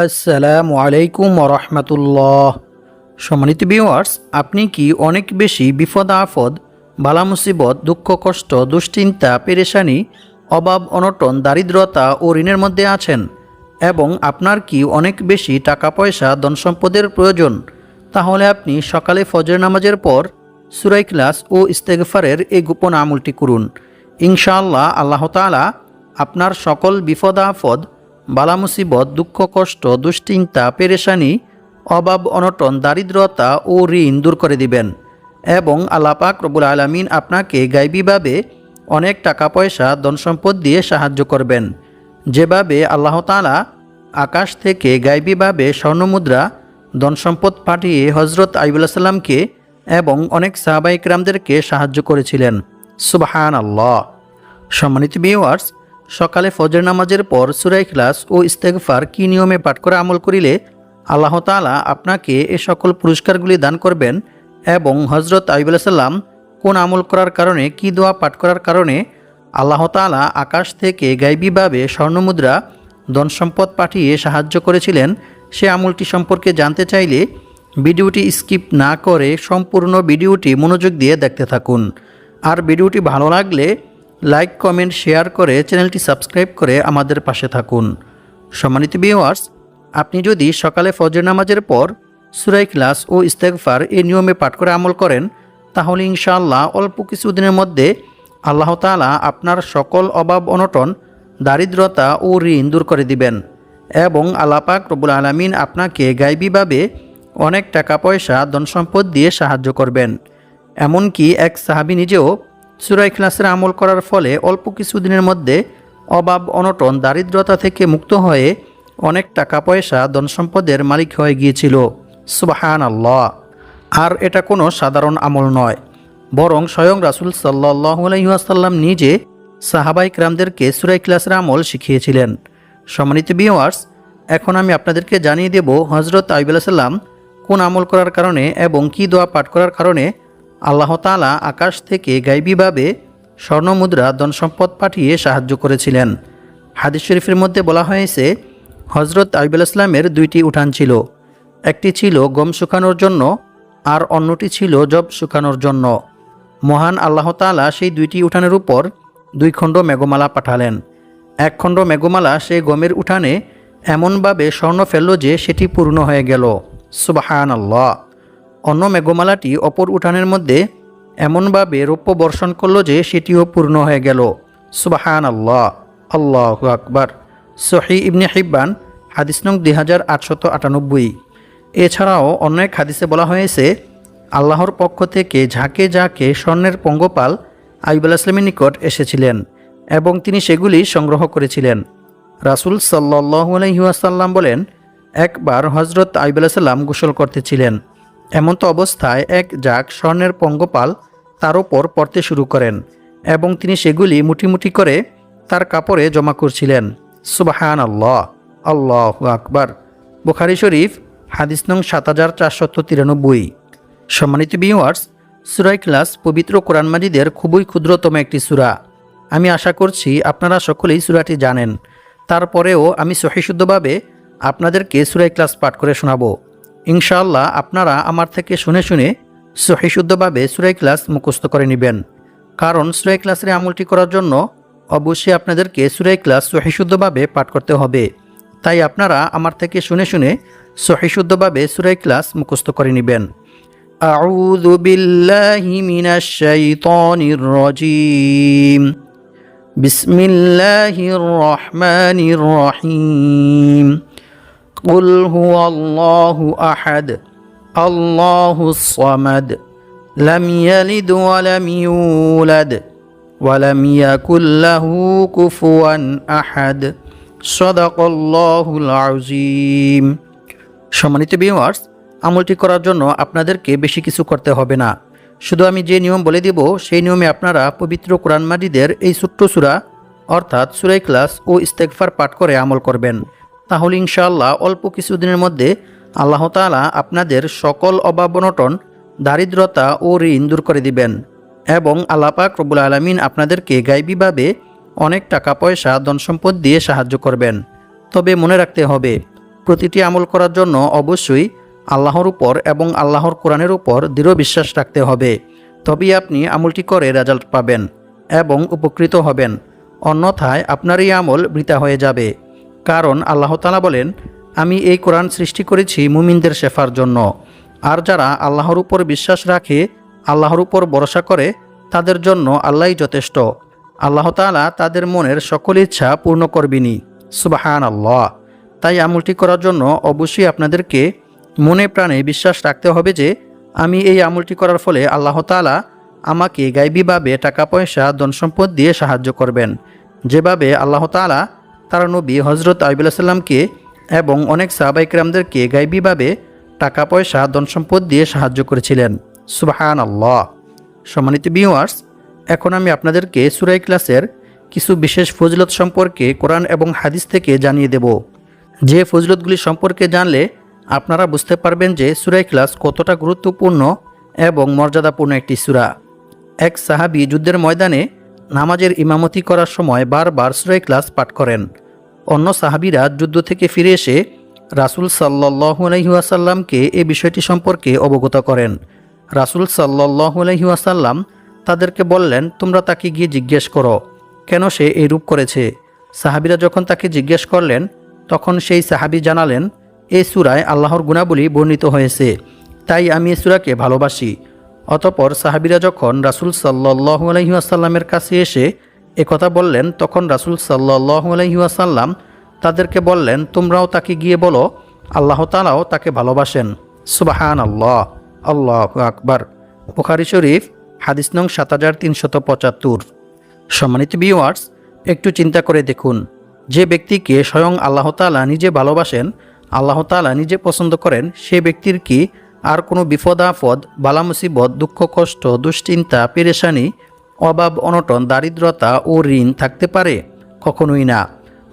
আসসালামু আলাইকুম ওরহমতুল্লাহ। সম্মানিত ভিউয়ার্স, আপনি কি অনেক বেশি বিপদ আপদ, বালা মুসিবত, দুঃখ কষ্ট, দুশ্চিন্তা, পেরেশানি, অভাব অনটন, দারিদ্রতা ও ঋণের মধ্যে আছেন এবং আপনার কি অনেক বেশি টাকা পয়সা ধন সম্পদের প্রয়োজন? তাহলে আপনি সকালে ফজর নামাজের পর সূরা ইখলাস ও ইস্তেগফারের এই গোপন আমলটি করুন। ইনশাআল্লাহ আল্লাহ তাআলা আপনার সকল বিপদ আপদ, বালা মুসিবত, দুঃখ কষ্ট, দুশ্চিন্তা, পেরেশানি, অভাব অনটন, দারিদ্রতা ও ঋণ দূর করে দিবেন এবং আল্লাহ পাক রব্বুল আলামিন আপনাকে গায়বীভাবে অনেক টাকা পয়সা ধন সম্পদ দিয়ে সাহায্য করবেন। যেভাবে আল্লাহ তাআলা আকাশ থেকে গায়বীভাবে স্বর্ণমুদ্রা, ধন সম্পদ পাঠিয়ে হজরত আইয়ুব আলাইহিস সালামকে এবং অনেক সাহাবা ইকরামদেরকে সাহায্য করেছিলেন। সুবহানাল্লাহ। সম্মানিত ভিউয়ার্স, সকালে ফজর নামাজের পর সূরা ইখলাস ও ইস্তেগফার কি নিয়মে পাঠ করে আমল করিলে আল্লাহ তাআলা আপনাকে এ সকল পুরস্কারগুলি দান করবেন এবং হজরত আইয়ুব আলাইহিস সালাম কোন আমল করার কারণে, কি দোয়া পাঠ করার কারণে আল্লাহ তাআলা আকাশ থেকে গায়বীভাবে স্বর্ণমুদ্রা, ধন সম্পদ পাঠিয়ে সাহায্য করেছিলেন, সে আমলটি সম্পর্কে জানতে চাইলে ভিডিওটি স্কিপ না করে সম্পূর্ণ ভিডিওটি মনোযোগ দিয়ে দেখতে থাকুন। আর ভিডিওটি ভালো লাগলে লাইক, কমেন্ট, শেয়ার করে চ্যানেলটি সাবস্ক্রাইব করে আমাদের পাশে থাকুন। সম্মানিত ভিউয়ার্স, আপনি যদি সকালে ফজর নামাজের পর সূরা ইখলাস ও ইস্তেগফার এই নিয়মে পাঠ করে আমল করেন, তাহলে ইনশাআল্লাহ অল্প কিছুদিনের মধ্যে আল্লাহ তাআলা আপনার সকল অভাব অনটন, দারিদ্রতা ও ঋণ দূর করে দিবেন এবং আল্লাহ পাক রব্বুল আলামিন আপনাকে গায়বীভাবে অনেক টাকা পয়সা ধন সম্পদ দিয়ে সাহায্য করবেন। এমনকি এক সাহাবী নিজেও সূরা ইখলাসের আমল করার ফলে অল্প কিছুদিনের মধ্যে অভাব অনটন, দারিদ্রতা থেকে মুক্ত হয়ে অনেক টাকা পয়সা ধন সম্পদের মালিক হয়ে গিয়েছিল। সুবহানাল্লাহ। আর এটা কোনো সাধারণ আমল নয়, বরং স্বয়ং রাসূল সাল্লাল্লাহু আলাইহি ওয়াসাল্লাম নিজে সাহাবা ইকরামদেরকে সূরা ইখলাসের আমল শিখিয়েছিলেন। সম্মানিত ভিউয়ার্স, এখন আমি আপনাদেরকে জানিয়ে দেব হযরত আইয়ুব আলাইহিস সালাম কোন আমল করার কারণে এবং কি দোয়া পাঠ করার কারণে আল্লাহ তাআলা আকাশ থেকে গায়বীভাবে স্বর্ণমুদ্রা, ধন সম্পদ পাঠিয়ে সাহায্য করেছিলেন। হাদিস শরীফের মধ্যে বলা হয়েছে, হজরত আইয়ুব আলাইহিস সালামের দুইটি উঠান ছিল। একটি ছিল গম শুকানোর জন্য আর অন্যটি ছিল যব শুকানোর জন্য। মহান আল্লাহ তাআলা সেই দুইটি উঠানের উপর 2 খণ্ড মেঘমালা পাঠালেন। 1 খণ্ড মেঘমালা সেই গমের উঠানে এমনভাবে স্বর্ণ ফেলল যে সেটি পূর্ণ হয়ে গেল। সুবহানাল্লাহ। অন্য মেঘমালাটি অপর উঠানের মধ্যে এমনভাবে রৌপ্য বর্ষণ করল যে সেটিও পূর্ণ হয়ে গেল। সুবহানাল্লাহ। আল্লাহু আকবার। সহিহ ইবনে হিব্বান, হাদিস নং 2898। এছাড়াও অন্য এক হাদিসে বলা হয়েছে, আল্লাহর পক্ষ থেকে ঝাঁকে ঝাঁকে স্বর্ণের পঙ্গপাল আইয়ুব আলাইহিস সালামের নিকট এসেছিলেন এবং তিনি সেগুলি সংগ্রহ করেছিলেন। রাসূল সাল্লাল্লাহু আলাইহি ওয়াসাল্লাম বলেন, একবার হযরত আইয়ুব আলাইহিস সালাম গোসল করতেছিলেন। এমন্ত অবস্থায় এক ঝাঁক স্বর্ণের পঙ্গপাল তার ওপর পড়তে শুরু করেন এবং তিনি সেগুলি মুঠি মুঠি করে তার কাপড়ে জমা করছিলেন। সুবহানাল্লাহ। আল্লাহু আকবার। বুখারী শরীফ, হাদিস নং 7493। সম্মানিত ভিউয়ার্স, সূরা ইখলাস পবিত্র কোরআন মাজিদের খুবই ক্ষুদ্রতম একটি সূরা। আমি আশা করছি আপনারা সকলেই সূরাটি জানেন। তারপরেও আমি সহিশুদ্ধভাবে আপনাদেরকে সূরা ইখলাস পাঠ করে শোনাবো। ইনশাআল্লাহ আপনারা আমার থেকে শুনে শুনে সহিশুদ্ধভাবে সূরা ইখলাস মুখস্থ করে নেবেন। কারণ সূরা ইখলাসের আমলটি করার জন্য অবশ্যই আপনাদেরকে সূরা ইখলাস সহিশুদ্ধভাবে পাঠ করতে হবে। তাই আপনারা আমার থেকে শুনে শুনে সহিশুদ্ধভাবে সূরা ইখলাস মুখস্থ করে নেবেন। আউযু বিল্লাহি মিনাশ শাইতানির রাজীম। বিসমিল্লাহির রহমানির রহিম। কুল হুয়াল্লাহু আহাদ, আল্লাহুস সামাদ, লাম ইয়ালিদ ওয়া লাম ইউলাদ ওয়া লাম ইয়াকুল লাহু কুফুয়ান আহাদ। সাদাকাল্লাহুল আযীম। সম্মানিত ভিউয়ার্স, আমলটি করার জন্য আপনাদেরকে বেশি কিছু করতে হবে না। শুধু আমি যে নিয়ম বলে দেব সেই নিয়মে আপনারা পবিত্র কোরআন মাজিদের এই ছোট্ট সূরা অর্থাৎ সূরা ইখলাস ও ইস্তেগফার পাঠ করে আমল করবেন। তাহলে ইনশাআল্লাহ অল্প কিছুদিনের মধ্যে আল্লাহ তাআলা আপনাদের সকল অভাব অনটন, দারিদ্রতা ও ঋণ দূর করে দিবেন এবং আল্লাহ পাক রব্বুল আলামিন আপনাদেরকে গায়বীভাবে অনেক টাকা পয়সা ধন সম্পদ দিয়ে সাহায্য করবেন। তবে মনে রাখতে হবে, প্রতিটি আমল করার জন্য অবশ্যই আল্লাহর উপর এবং আল্লাহর কোরআনের উপর দৃঢ় বিশ্বাস রাখতে হবে। তবেই আপনি আমলটি করে রেজাল্ট পাবেন এবং উপকৃত হবেন। অন্যথায় আপনার এই আমল বৃথা হয়ে যাবে। কারণ আল্লাহ তাআলা বলেন, আমি এই কোরআন সৃষ্টি করেছি মুমিনদের শেফার জন্য। আর যারা আল্লাহর উপর বিশ্বাস রাখে, আল্লাহর উপর ভরসা করে, তাদের জন্য আল্লাহই যথেষ্ট। আল্লাহ তাআলা তাদের মনের সকল ইচ্ছা পূর্ণ করবেনই। সুবহানাল্লাহ। তাই আমলটি করার জন্য অবশ্যই আপনাদেরকে মনে প্রাণে বিশ্বাস রাখতে হবে যে আমি এই আমলটি করার ফলে আল্লাহ তাআলা আমাকে গায়বীভাবে টাকা পয়সা ধন সম্পদ দিয়ে সাহায্য করবেন, যেভাবে আল্লাহ তাআলা তার নবী হযরত আইয়ুব আলাইহিস সালামকে এবং অনেক সাহাবায়ে কেরামদেরকে গায়বীভাবে টাকা পয়সা ধন সম্পদ দিয়ে সাহায্য করেছিলেন। সুবহানাল্লাহ। সম্মানিত ভিউয়ার্স, এখন আমি আপনাদেরকে সূরা ইখলাসের কিছু বিশেষ ফজিলত সম্পর্কে কোরআন এবং হাদিস থেকে জানিয়ে দেব। যে ফজিলতগুলি সম্পর্কে জানলে আপনারা বুঝতে পারবেন যে সূরা ইখলাস কতটা গুরুত্বপূর্ণ এবং মর্যাদাপূর্ণ একটি সূরা। এক সাহাবী যুদ্ধের ময়দানে নামাজের ইমামতি করার সময় বারবার সূরা ইখলাস পাঠ করেন। অন্য সাহাবীরা যুদ্ধ থেকে ফিরে এসে রাসূল সাল্লাল্লাহু আলাইহি ওয়াসাল্লামকে এই বিষয়টি সম্পর্কে অবগত করেন। রাসূল সাল্লাল্লাহু আলাইহি ওয়াসাল্লাম তাদেরকে বললেন, তোমরা তাকে গিয়ে জিজ্ঞেস করো কেন সে এই রূপ করেছে। সাহাবীরা যখন তাকে জিজ্ঞেস করলেন, তখন সেই সাহাবী জানালেন, এই সূরায় আল্লাহর গুণাবলী বর্ণিত হয়েছে, তাই আমি এই সূরাকে ভালোবাসি। অতঃপর সাহাবীরা যখন রাসূল সাল্লাল্লাহু আলাইহি ওয়াসাল্লামের কাছে এসে একথা বললেন, তখন রাসূল সাল্লাল্লাহু আলাইহি ওয়াসাল্লাম তাদেরকে বললেন, তোমরাও তাকে গিয়ে বলো আল্লাহ তাআলাও তাকে ভালোবাসেন। সুবহানাল্লাহ। আল্লাহু আকবার। বুখারী শরীফ হাদিস নং 7375। সম্মানিত ভিউয়ার্স, একটু চিন্তা করে দেখুন, যে ব্যক্তিকে স্বয়ং আল্লাহ তাআলা নিজে ভালোবাসেন, আল্লাহ তাআলা নিজে পছন্দ করেন, সে ব্যক্তির কি আর কোনো বিপদ আপদ, বালা মুসিবত, দুঃখ কষ্ট, দুশ্চিন্তা, পেরেশানি, অভাব অনটন, দারিদ্রতা ও ঋণ থাকতে পারে? কখনোই না।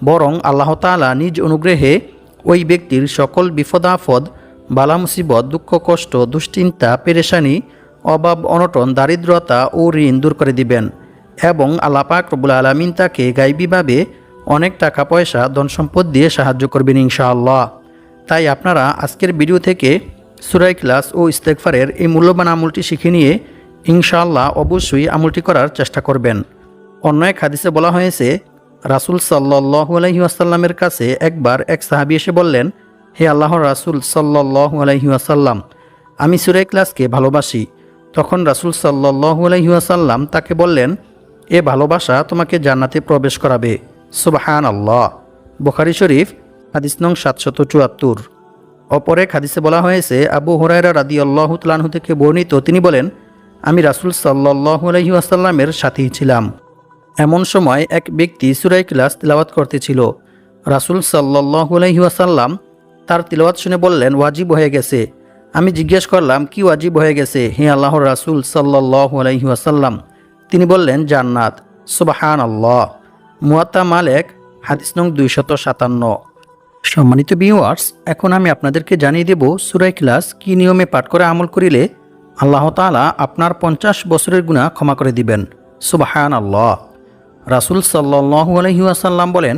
বরং আল্লাহ তাআলা নিজ অনুগ্রহে ওই ব্যক্তির সকল বিপদ আপদ, বালা মুসিবত, দুঃখ কষ্ট, দুশ্চিন্তা, পেরেশানি, অভাব অনটন, দারিদ্রতা ও ঋণ দূর করে দিবেন এবং আল্লাহ পাক রব্বুল আলামিন তাকে গায়বীভাবে অনেক টাকা পয়সা ধন সম্পদ দিয়ে সাহায্য করবেন ইনশাআল্লাহ। তাই আপনারা আজকের ভিডিও থেকে সূরা ইখলাস ও ইস্তেগফারের এই মূল্যবান আমলটি শিখে নিয়ে ইনশাআল্লাহ অবশ্যই আমলটি করার চেষ্টা করবেন। অন্য এক হাদিসে বলা হয়েছে, রাসূল সাল্লাল্লাহু আলাইহি ওয়াসাল্লামের কাছে একবার এক সাহাবী এসে বললেন, হে আল্লাহর রাসূল সাল্লাল্লাহু আলাইহি ওয়াসাল্লাম, আমি সূরা ইখলাসকে ভালোবাসি। তখন রাসূল সাল্লাল্লাহু আলাইহি ওয়াসাল্লাম তাকে বললেন, এ ভালোবাসা তোমাকে জান্নাতে প্রবেশ করাবে। সুবহানাল্লাহ। বুখারী শরীফ হাদিস নং 774। অপর এক হাদিসে বলা হয়েছে, আবু হুরায়রা রাদিয়াল্লাহু তাআলা আনহু থেকে বর্ণিত, তিনি বলেন, আমি রাসূল সাল্লাল্লাহু আলাইহি ওয়াসাল্লামের সাথেই ছিলাম। এমন সময় এক ব্যক্তি সূরা ইখলাস তিলাওয়াত করতেছিল। রাসূল সাল্লাল্লাহু আলাইহি ওয়াসাল্লাম তার তিলাওয়াত শুনে বললেন, ওয়াজিব হয়ে গেছে। আমি জিজ্ঞেস করলাম, কি ওয়াজিব হয়ে গেছে হে আল্লাহর রাসূল সাল্লাল্লাহু আলাইহি ওয়াসাল্লাম? তিনি বললেন, জান্নাত। সুবহানাল্লাহ। মুয়াত্তা মালিক হাদিস নং 257। সম্মানিত ভিউয়ার্স, এখন আমি আপনাদেরকে জানিয়ে দেব সূরা ইখলাস কি নিয়মে পাঠ করে আমল করিলে আল্লাহ তাআলা আপনার 50 বছরের গুনাহ ক্ষমা করে দিবেন। সুবহানাল্লাহ। রাসূল সাল্লাল্লাহু আলাইহি ওয়াসাল্লাম বলেন,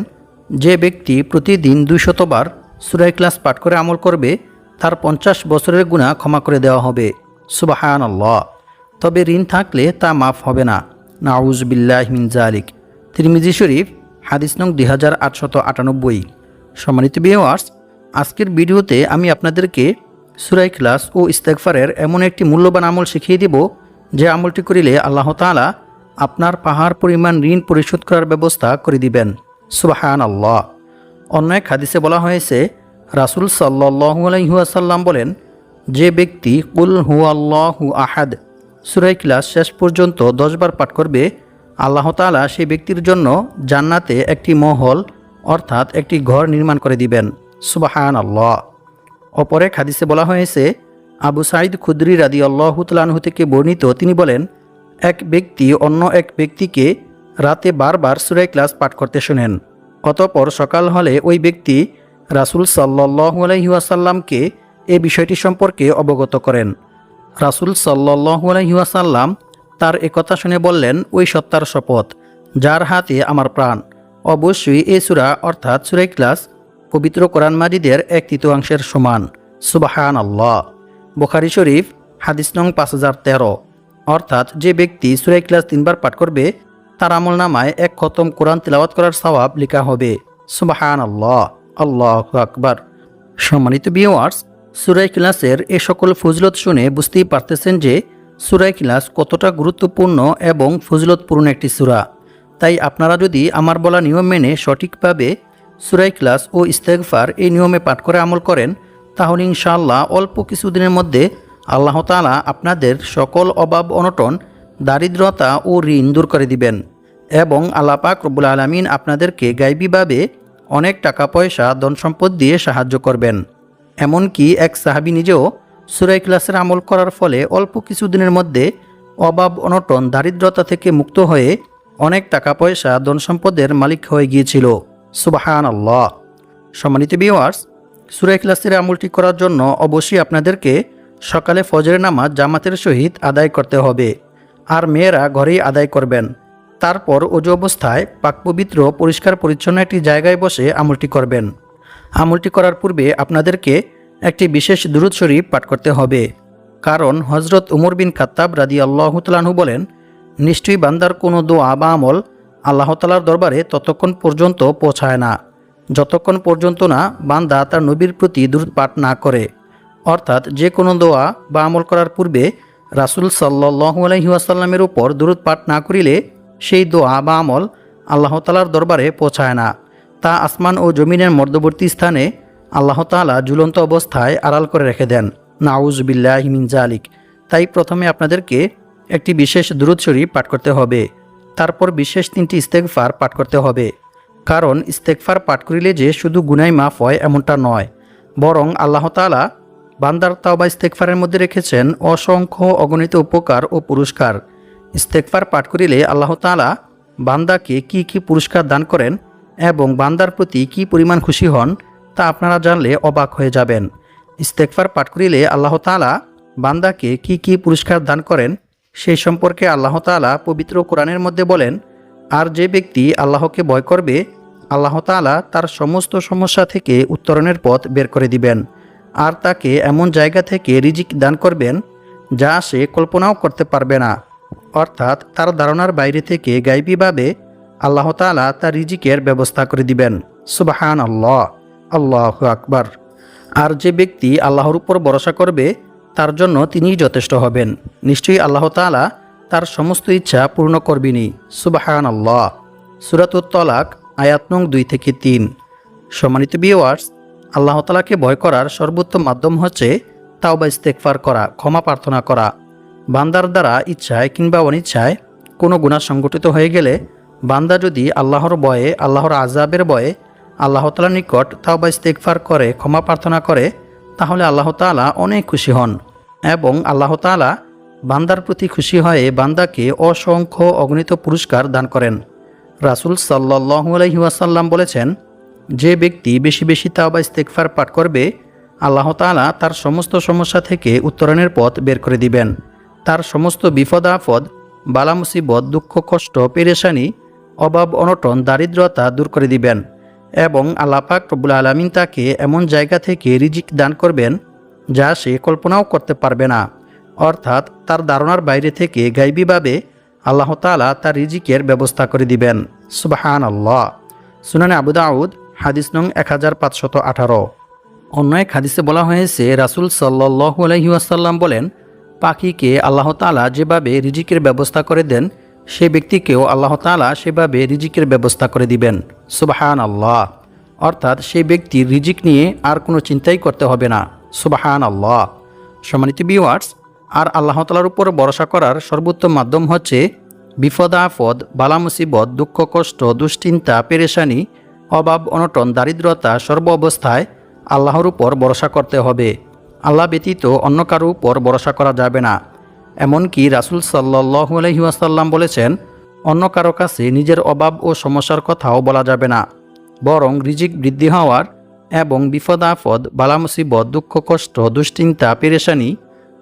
যে ব্যক্তি প্রতিদিন 200 বার সূরা ইখলাস পাঠ করে আমল করবে, তার 50 বছরের গুনাহ ক্ষমা করে দেওয়া হবে। সুবহানাল্লাহ। তবে ঋণ থাকলে তা মাফ হবে না। নাউযু বিল্লাহি মিন যালিক। তিরমিজি শরীফ হাদিস নং 2898। সম্মানিত ভিউয়ার্স, আজকের ভিডিওতে আমি আপনাদেরকে সূরা ইখলাস ও ইস্তেগফারের এমন একটি মূল্যবান আমল শিখিয়ে দেব, যে আমলটি করিলে আল্লাহ তাআলা আপনার পাহাড় পরিমাণ ঋণ পরিশোধ করার ব্যবস্থা করে দিবেন। সুবহানাল্লাহ। অন্য এক হাদিসে বলা হয়েছে, রাসূল সাল্লাল্লাহু আলাইহি ওয়াসাল্লাম বলেন, যে ব্যক্তি কুল হুয়াল্লাহু আহাদ সূরা ইখলাস শেষ পর্যন্ত 10 বার পাঠ করবে, আল্লাহ তাআলা সেই ব্যক্তির জন্য জান্নাতে একটি মহল অর্থাৎ একটি ঘর নির্মাণ করে দিবেন। সুবহানাল্লাহ। অপর এক হাদিসে বলা হয়েছে, আবু সাঈদ খুদরি রাদিয়াল্লাহু তাআলা আনহু থেকে বর্ণিত, তিনি বলেন, এক ব্যক্তি অন্য এক ব্যক্তিকে রাতে বারবার সূরা ইখলাস পাঠ করতে শুনেন। অতঃপর সকাল হলে ওই ব্যক্তি রাসূল সাল্লাল্লাহু আলাইহি ওয়াসাল্লামকে এই বিষয়টি সম্পর্কে অবগত করেন। রাসূল সাল্লাল্লাহু আলাইহি ওয়াসাল্লাম তার একথা শুনে বললেন, ওই সত্তার শপথ যার হাতে আমার প্রাণ, অবশ্যই এই সূরা অর্থাৎ সূরা ইখলাস পবিত্র কোরআন মাজিদের 1/3 সমান। সুবহান আল্লাহ। বুখারী শরীফ হাদিস নং 5013। অর্থাৎ যে ব্যক্তি সূরা ইখলাস 3 বার পাঠ করবে তার আমলনামায় 1 খতম কোরআন তিলাওয়াত করার সওয়াব লেখা হবে। সুবহান আল্লাহ, আল্লাহু আকবার। সম্মানিত ভিউয়ার্স, সূরা ইখলাসের এই সকল ফজিলত শুনে বুঝতেই পারতেছেন যে সূরা ইখলাস কতটা গুরুত্বপূর্ণ এবং ফজিলতপূর্ণ একটি সূরা। তাই আপনারা যদি আমার বলা নিয়ম মেনে সঠিকভাবে সূরা ইখলাস ও ইস্তেগফার এই নিয়মে পাঠ করে আমল করেন তাহলে ইনশাআল্লাহ অল্প কিছুদিনের মধ্যে আল্লাহ তাআলা আপনাদের সকল অভাব অনটন, দারিদ্রতা ও ঋণ দূর করে দিবেন এবং আল্লাহ পাক রব্বুল আলামিন আপনাদেরকে গায়বীভাবে অনেক টাকা পয়সা ধন সম্পদ দিয়ে সাহায্য করবেন। এমনকি এক সাহাবী নিজেও সূরা ইখলাসের আমল করার ফলে অল্প কিছুদিনের মধ্যে অভাব অনটন, দারিদ্রতা থেকে মুক্ত হয়ে অনেক টাকা পয়সা ধন সম্পদের মালিক হয়ে গিয়েছিল। সুবহানাল্লাহ। সম্মানিত ভিউয়ার্স, সূরা ইখলাসের আমলটি করার জন্য অবশ্যই আপনাদেরকে সকালে ফজরের নামাজ জামাতের সহিত আদায় করতে হবে, আর মেয়েরা ঘরেই আদায় করবেন। তারপর ওযু অবস্থায় পাকপবিত্র পরিষ্কার পরিচ্ছন্ন একটি জায়গায় বসে আমলটি করবেন। আমলটি করার পূর্বে আপনাদেরকে একটি বিশেষ দুরূদ শরীফ পাঠ করতে হবে, কারণ হযরত উমর বিন খাত্তাব রাদিয়াল্লাহু তাআলা আনহু বলেন, নিশ্চয়ই বান্দার কোনো দোয়া বা আমল আল্লাহ তাআলার দরবারে ততক্ষণ পর্যন্ত পৌঁছায় না যতক্ষণ পর্যন্ত না বান্দা তার নবীর প্রতি দুরূদ পাঠ না করে। অর্থাৎ যে কোনো দোয়া বা আমল করার পূর্বে রাসূল সাল্লাল্লাহু আলাইহি ওয়াসাল্লামের উপর দুরূদ পাঠ না করিলে সেই দোয়া বা আমল আল্লাহ তাআলার দরবারে পৌঁছায় না। তা আসমান ও জমিনের মধ্যবর্তী স্থানে আল্লাহ তাআলা ঝুলন্ত অবস্থায় আড়াল করে রেখে দেন। নাউযু বিল্লাহি মিন যালিক। তাই প্রথমে আপনাদেরকে একটি বিশেষ দুরূদ শরীফ পাঠ করতে হবে, তারপর বিশেষ 3টি ইস্তেগফার পাঠ করতে হবে। কারণ ইস্তেগফার পাঠ করিলে যে শুধু গুনাহ মাফ হয় এমনটা নয়, বরং আল্লাহ তাআলা বান্দার তাওবা ইস্তেগফারের মধ্যে রেখেছেন অসংখ্য অগণিত উপকার ও পুরস্কার। ইস্তেগফার পাঠ করিলে আল্লাহ তাআলা বান্দাকে কি কি পুরস্কার দান করেন এবং বান্দার প্রতি কি পরিমাণ খুশি হন তা আপনারা জানলে অবাক হয়ে যাবেন। ইস্তেগফার পাঠ করিলে আল্লাহ তাআলা বান্দাকে কি কি পুরস্কার দান করেন সেই সম্পর্কে আল্লাহ তাআলা পবিত্র কোরআনের মধ্যে বলেন, আর যে ব্যক্তি আল্লাহকে ভয় করবে আল্লাহ তাআলা তার সমস্ত সমস্যা থেকে উত্তরণের পথ বের করে দিবেন, আর তাকে এমন জায়গা থেকে রিজিক দান করবেন যা সে কল্পনাও করতে পারবে না। অর্থাৎ তার ধারণার বাইরে থেকে গায়বীভাবে আল্লাহ তাআলা তার রিজিকের ব্যবস্থা করে দিবেন। সুবহানাল্লাহ, আল্লাহু আকবার। আর যে ব্যক্তি আল্লাহর উপর ভরসা করবে তার জন্য তিনিই যথেষ্ট হবেন। নিশ্চয়ই আল্লাহ তাআলা তার সমস্ত ইচ্ছা পূর্ণ করবেনই। সুবহানাল্লাহ। সূরাতুত তলাক আয়াত নং 2-3। সম্মানিত ভিউয়ার্স, আল্লাহ তাআলাকে ভয় করার সর্বোত্তম মাধ্যম হচ্ছে তাওবা ইস্তেগফার করা, ক্ষমা প্রার্থনা করা। বান্দার দ্বারা ইচ্ছায় কিংবা অনিচ্ছায় কোনো গুনাহ সংঘটিত হয়ে গেলে বান্দা যদি আল্লাহর ভয়ে, আল্লাহর আযাবের ভয়ে আল্লাহ তাআলার নিকট তাওবা ইস্তেগফার করে, ক্ষমা প্রার্থনা করে, তাহলে আল্লাহ তাআলা অনেক খুশি হন এবং আল্লাহ তাআলা বান্দার প্রতি খুশি হয়ে বান্দাকে অসংখ্য অগণিত পুরস্কার দান করেন। রাসূল সাল্লাল্লাহু আলাইহি ওয়াসাল্লাম বলেছেন, যে ব্যক্তি বেশি বেশি তাওবা ইস্তেগফার পাঠ করবে আল্লাহ তাআলা তার সমস্ত সমস্যা থেকে উত্তরণের পথ বের করে দিবেন। তার সমস্ত বিপদ আপদ, বালা মুসিবত, দুঃখ কষ্ট, পেরেশানি, অভাব অনটন, দারিদ্রতা দূর করে দিবেন এবং আল্লাহ পাক রব্বুল আলামিন তাকে এমন জায়গা থেকে রিজিক দান করবেন যা সে কল্পনাও করতে পারবে না। অর্থাৎ তার ধারণার বাইরে থেকে গায়বীভাবে আল্লাহ তাআলা তার রিজিকের ব্যবস্থা করে দিবেন। সুবহানাল্লাহ। সুনানে আবু দাউদ হাদিস নং 1518। অন্য এক হাদিসে বলা হয়েছে, রাসূল সাল্লাল্লাহু আলাইহি ওয়াসাল্লাম বলেন, পাখিকে আল্লাহ তাআলা যেভাবে রিজিকের ব্যবস্থা করে দেন সে ব্যক্তিকেও আল্লাহ তাআলা সেভাবে রিজিকের ব্যবস্থা করে দিবেন। সুবহানাল্লাহ। অর্থাৎ সেই ব্যক্তির রিজিক নিয়ে আর কোনো চিন্তাই করতে হবে না। সুবহানাল্লাহ। সম্মানিত ভিউয়ার্স, আর আল্লাহ তাআলার উপর ভরসা করার সর্বোত্তম মাধ্যম হচ্ছে বিপদ আপদ, বালা মুসিবত, দুঃখ কষ্ট, দুশ্চিন্তা, পেরেশানি, অভাব অনটন, দারিদ্রতা সর্ব অবস্থায় আল্লাহর উপর ভরসা করতে হবে। আল্লাহ ব্যতীত অন্য কারো উপর ভরসা করা যাবে না। এমনকি রাসূল সাল্লাল্লাহু আলাইহি ওয়াসাল্লাম বলেছেন, অন্য কারো কাছে নিজের অভাব ও সমস্যার কথাও বলা যাবে না, বরং রিজিক বৃদ্ধি হওয়ার এবং বিপদ আপদ, বালা মুসিবত, দুঃখ কষ্ট, দুশ্চিন্তা, পেরেশানি,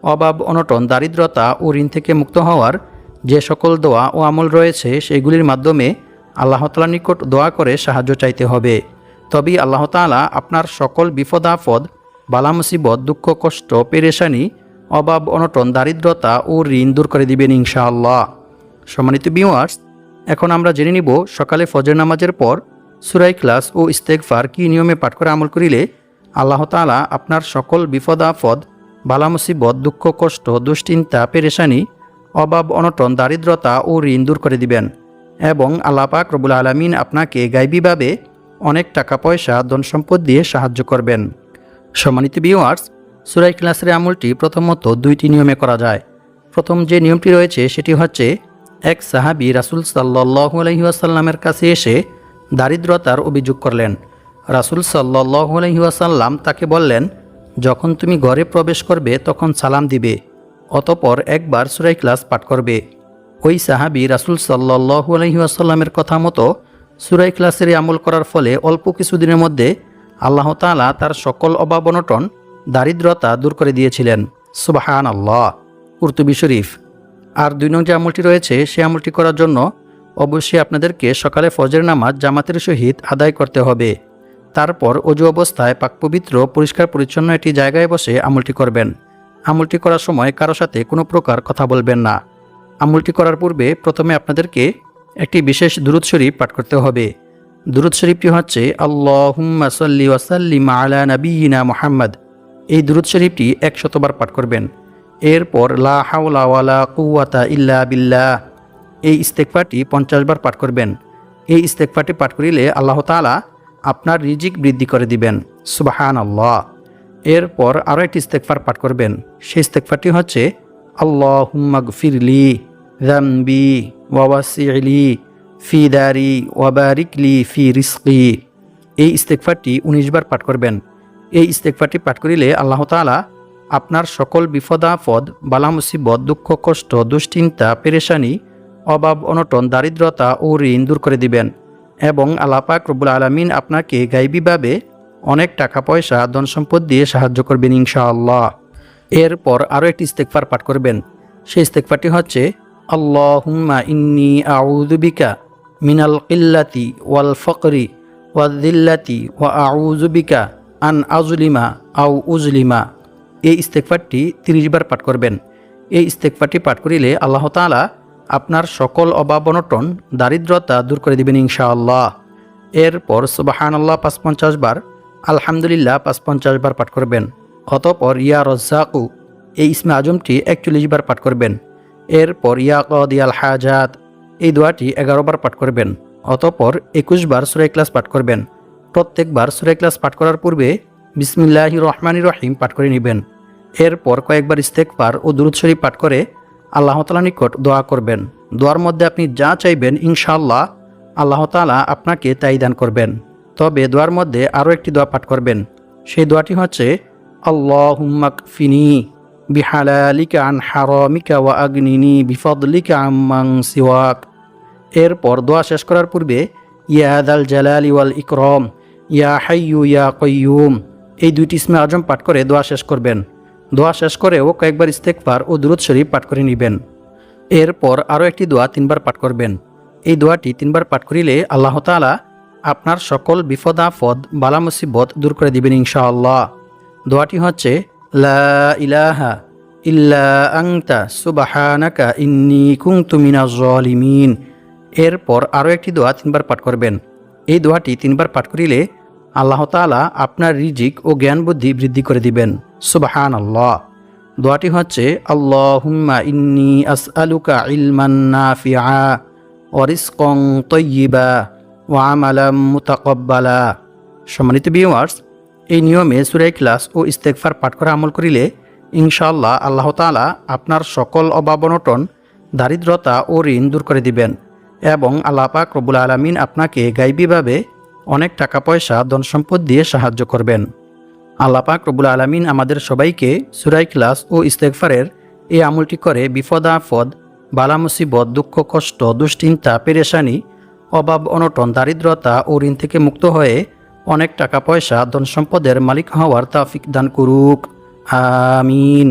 অভাব অনটন, দারিদ্রতা ও ঋণ থেকে মুক্ত হওয়ার যে সকল দোয়া ও আমল রয়েছে সেগুলির মাধ্যমে আল্লাহ তাআলার নিকট দোয়া করে সাহায্য চাইতে হবে। তবেই আল্লাহ তাআলা আপনার সকল বিপদ আপদ, বালা মুসিবত, দুঃখ কষ্ট, পেরেশানি, অভাব অনটন, দারিদ্রতা ও ঋণ দূর করে দিবেন ইনশাআল্লাহ। সম্মানিত ভিউয়ার্স, এখন আমরা জেনে নিব সকালে ফজর নামাজের পর সূরা ইখলাস ও ইস্তেগফার কী নিয়মে পাঠ করে আমল করিলে আল্লাহ তাআলা আপনার সকল বিপদ আপদ, বালা মুসিবত, দুঃখ কষ্ট, দুশ্চিন্তা, পেরেশানি, অভাব অনটন, দারিদ্রতা ও ঋণ দূর করে দিবেন এবং আল্লাহ পাক রব্বুল আলামিন আপনাকে গায়বীভাবে অনেক টাকা পয়সা, ধন সম্পদ দিয়ে সাহায্য করবেন। সম্মানিত ভিউয়ার্স, সূরা ইখলাসের আমলটি প্রথমত দুইটি নিয়মে করা যায়। প্রথম যে নিয়মটি রয়েছে সেটি হচ্ছে, এক সাহাবী রাসূল সাল্লাল্লাহু আলাইহি ওয়াসাল্লামের কাছে এসে দারিদ্রতার অভিযোগ করলেন। রাসূল সাল্লাল্লাহু আলাইহি ওয়াসাল্লাম তাকে বললেন, যখন তুমি ঘরে প্রবেশ করবে তখন সালাম দিবে, অতঃপর একবার সূরা ইখলাস পাঠ করবে। ওই সাহাবী রাসূল সাল্লাল্লাহু আলাইহি ওয়াসাল্লামের কথা মতো সূরা ইখলাসের আমল করার ফলে অল্প কিছুদিনের মধ্যে আল্লাহ তাআলা তার সকল অভাব অনটন, দারিদ্রতা দূর করে দিয়েছিলেন। সুবহানাল্লাহ। কুরতুবী শরীফ। আর 2 নং যে আমলটি রয়েছে সে আমলটি করার জন্য অবশ্যই আপনাদেরকে সকালে ফজর নামাজ জামাতের সহিত আদায় করতে হবে। তারপর অজু অবস্থায় পাক পবিত্র, পরিষ্কার পরিচ্ছন্ন একটি জায়গায় বসে আমলটি করবেন। আমলটি করার সময় কারো সাথে কোনো প্রকার কথা বলবেন না। আমলটি করার পূর্বে প্রথমে আপনাদেরকে একটি বিশেষ দুরূদ শরীফ পাঠ করতে হবে। দুরূদ শরীফটি হচ্ছে আল্লাহুম্মা সাল্লি ওয়া সাল্লিম আলা নাবিয়িনা মুহাম্মদ। এই দুরূদ শরীফটি 100 বার পাঠ করবেন। এরপর লা হাওলা ওয়ালা কুওয়াতা ইল্লা বিল্লাহ, এই ইস্তেগফারটি 50 বার পাঠ করবেন। এই ইস্তেগফারটি পাঠ করিলে আল্লাহ তাআলা আপনার রিজিক বৃদ্ধি করে দিবেন। সুবহানাল্লাহ। এরপর আরও একটি ইস্তেগফার পাঠ করবেন। সেই ইস্তেগফারটি হচ্ছে আল্লাহুম্মা গফিরলি যামবি ওয়া ওয়াসি'লি ফি দারি ওয়া বারিকলি ফি রিজকি। এই ইস্তেগফারটি 19 বার পাঠ করবেন। এই ইস্তেগফারটি পাঠ করিলে আল্লাহ তাআলা আপনার সকল বিপদ আপদ, বালা মুসিবত, দুঃখ কষ্ট, দুশ্চিন্তা, পেরেশানি, অভাব অনটন, দারিদ্রতা ও ঋণ দূর করে দিবেন এবং আল্লাহ পাক রব্বুল আলামিন আপনাকে গায়বীভাবে অনেক টাকা পয়সা, ধন সম্পদ দিয়ে সাহায্য করবেন ইনশাআল্লাহ। এরপর আরও একটি ইস্তেগফার পাঠ করবেন। সেই ইস্তেগফারটি হচ্ছে আল্লাহুম্মা ইন্নী আউযু বিকা মিনাল কিল্লাতি ওয়াল ফকরি ওয়াল যিল্লাতি ওয়া আউযু বিকা আন আযলিমা আও উযলিমা। এই ইস্তেগফারটি 30 বার পাঠ করবেন। এই ইস্তেগফারটি পাঠ করিলে আল্লাহ তাআলা আপনার সকল অভাব অনটন, দারিদ্রতা দূর করে দিবেন ইনশাআল্লাহ। এরপর সুবহানাল্লাহ 55 বার, আলহামদুলিল্লাহ 55 বার পাঠ করবেন। অতঃপর ইয়া রাজ্জাকু, এই ইসমে আজমটি 41 বার পাঠ করবেন। এরপর ইয়া কাদিয়াল হাজাত, এই দোয়াটি 11 বার পাঠ করবেন। অতঃপর 21 বার সূরা ইখলাস পাঠ করবেন। প্রত্যেকবার সূরা ইখলাস পাঠ করার পূর্বে বিসমিল্লাহির রহমানির রহিম পাঠ করে নেবেন। এরপর কয়েকবার ইস্তেগফার ও দুরূদ শরীফ পাঠ করে আল্লাহ তাআলার নিকট দোয়া করবেন। দোয়ার মধ্যে আপনি যা চাইবেন ইনশাআল্লাহ আল্লাহ তাআলা আপনাকে তাই দান করবেন। তবে দোয়ার মধ্যে আরও একটি দোয়া পাঠ করবেন। সেই দোয়াটি হচ্ছে আল্লাহুম্মা কফিনি বিহালালিকা আন হারামিকা ওয়া আগনিনি বিফদলিকা আম্মান সিওয়াক। এরপর দোয়া শেষ করার পূর্বে ইয়া যাল জালালি ওয়াল ইকরাম ইয়া হাইয়ু ইয়া কাইয়ুম, এই 2টি ইসমে আজম পাঠ করে দোয়া শেষ করবেন। দোয়া শেষ করেও কয়েকবার ইস্তেগফার ও দুরূদ শরীফ পাঠ করে নেবেন। এরপর আরও একটি দোয়া 3 বার পাঠ করবেন। এই দোয়াটি 3 বার পাঠ করিলে আল্লাহ তাআলা আপনার সকল বিপদ আপদ, বালা মুসিবত দূর করে দিবেন ইনশাআল্লাহ। দোয়াটি হচ্ছে লা ইলাহা ইল্লা আনতা সুবহানাকা ইন্নী কুনতু মিনাজ জালিমিন। এরপর আরও একটি দোয়া 3 বার পাঠ করবেন। এই দোয়াটি 3 বার পাঠ করিলে আল্লাহ তাআলা আপনার রিজিক ও জ্ঞান বুদ্ধি বৃদ্ধি করে দিবেন। সুবহানাল্লাহ। দোয়াটি হচ্ছে আল্লাহুম্মা ইন্নী আসআলুকা ইলমান নাফিআ ওয়া রিজকান তাইয়্যিবা ওয়া আমালাম মুতাকাব্বালা। সম্মানিত ভিউয়ার্স, এই নিয়মে সূরা ইখলাস ও ইস্তেগফার পাঠ করে আমল করিলে ইনশাআল্লাহ আল্লাহ তাআলা আপনার সকল অভাব অনটন, দারিদ্রতা ও ঋণ দূর করে দিবেন এবং আল্লাহ পাক রব্বুল আলামিন আপনাকে গায়বীভাবে অনেক টাকা পয়সা, ধন সম্পদ দিয়ে সাহায্য করবেন। আল্লাহ পাক রব্বুল আলামিন আমাদের সবাইকে সূরা ইখলাস ও ইস্তেগফারের এই আমলটি করে বিপদ আপদ, বালা মুসিবত, দুঃখ কষ্ট, দুশ্চিন্তা, পেরেশানি, অভাব অনটন, দারিদ্রতা ও ঋণ থেকে মুক্ত হয়ে অনেক টাকা পয়সা, ধন সম্পদের মালিক হওয়ার তৌফিক দান করুক। আমিন।